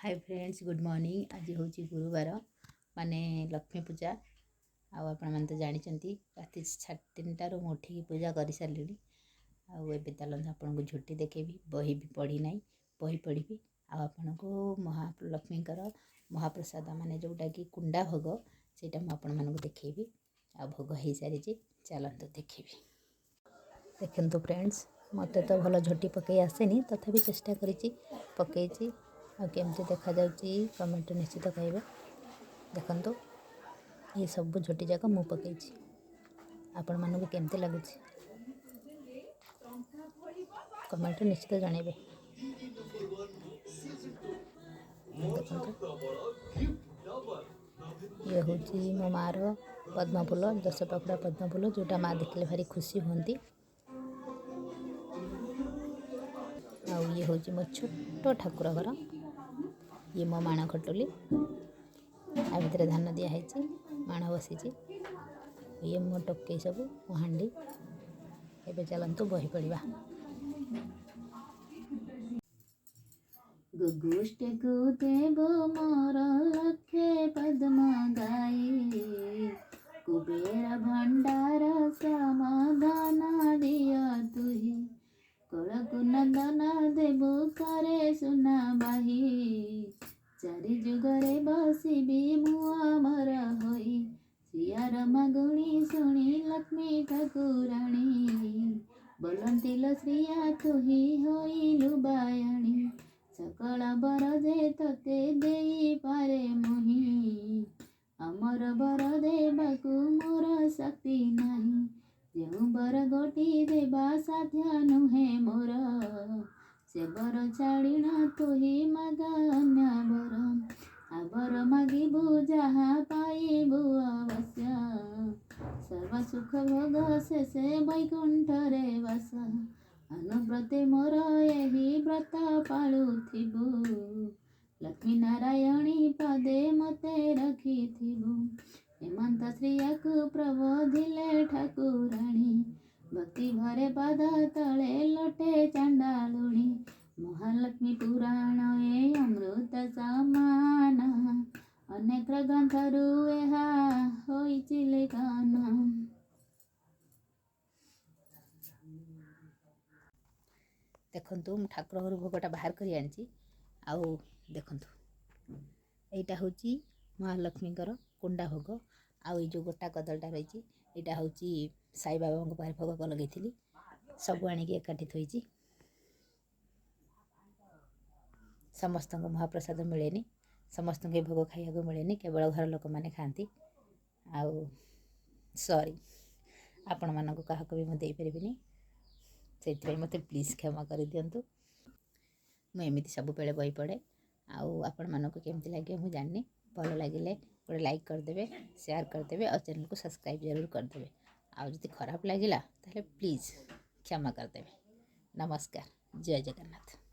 Hi friends good morning. आज हूँ गुरुवार माने लक्ष्मी पूजा आपण मैंने तो जानते राति 3:30 मु उठिकी पूजा कर सारे चलते आपन को झुटी देखेबी बही भी पढ़ी ना बही पढ़ी आपन को महालक्ष्मी महाप्रसाद माने जोटा कि कुंडा भोग से मुझे देखेबी आ भोग हो सारी चलते देखेबी। देखु फ्रेंड्स मत तो भल झोटी पकई आसेनी तथापि चेष्टा करी केमती देखा कमेंट निश्चित कहे। देखो ये सब झोटी जाक मु पकई आपण मानक केमती लगुच कमेंट निश्चित जनइबे। ये हूँ मो मार पद्म फूल 10 पाखुड़ा पद्म फूल जोटा माँ देखले भारी खुशी होती। ये हूँ मो छोट ठाकुर घर ये मो माण खटुली आ भितर धान दिखाई माण बसी ये मो टोकई सब मो हांडी। एबे चलतु बही पढ़ा। गुगुष्टे देव मोर लक्ष्य पद्म गाई कुबेर भंडार समाधान दिया तुही कलकु नंदन देव करे सुना बाही चारि जुगरे बसबी मुआमर होई सियार मगुणी शुणी लक्ष्मी ठाकुराणी बोलंतिल श्रिया तुही होइलु बायाणी सकल बर जे तते देई पारे मोही अमर बर देवाकु मोर शक्ति नाही जो बर गोटी देवा साध्या नुहे मोर से बर छाड़ीना तुही मगा अन्य बर आबर मागिबु जहा पाइबु अवश्य सर्व सुख भोग शेषे वैकुंठ रे बस अनुव्रते मोर यही व्रत पालुथिबु लक्ष्मी नारायणी पदे मते रखिथिबु हेमंत श्रियाकु प्रबोधिले ठाकुराणी भक्ति भरे पाद तले लटे चांडालुणी महालक्ष्मी पुराण ए अमृत समान अनेक ग्रंथरु एहा होइछि लेखन। देखु ठाकुर घर भोगटा बाहर कर आनी आउ देखु यहाँ हूँ महालक्ष्मीकर कुंडा भोग आउ जो गोटा कदलटा रही यहाँ हूँ साई बाबा पाखे भोग लगे सब आणिकी एकाठी थोड़ी समस्त महाप्रसाद मिलेनि समस्त भोग खाइबा मिलेनि केवल घर लोक मैंने खाती आउ सॉरी आपण मानक क्या भी मुझे देपारे से मत प्लीज क्षमा कर दिंतु। मुझे सब बेले बही पढ़े आपण मानक केमती लगे मुझे जानी भल लगे गोटे लाइक करदे शेयर करदे और चैनल को सब्सक्राइब जरूर करदे आदि खराब लगे प्लीज़ क्षमा करदे। नमस्कार जय जगन्नाथ।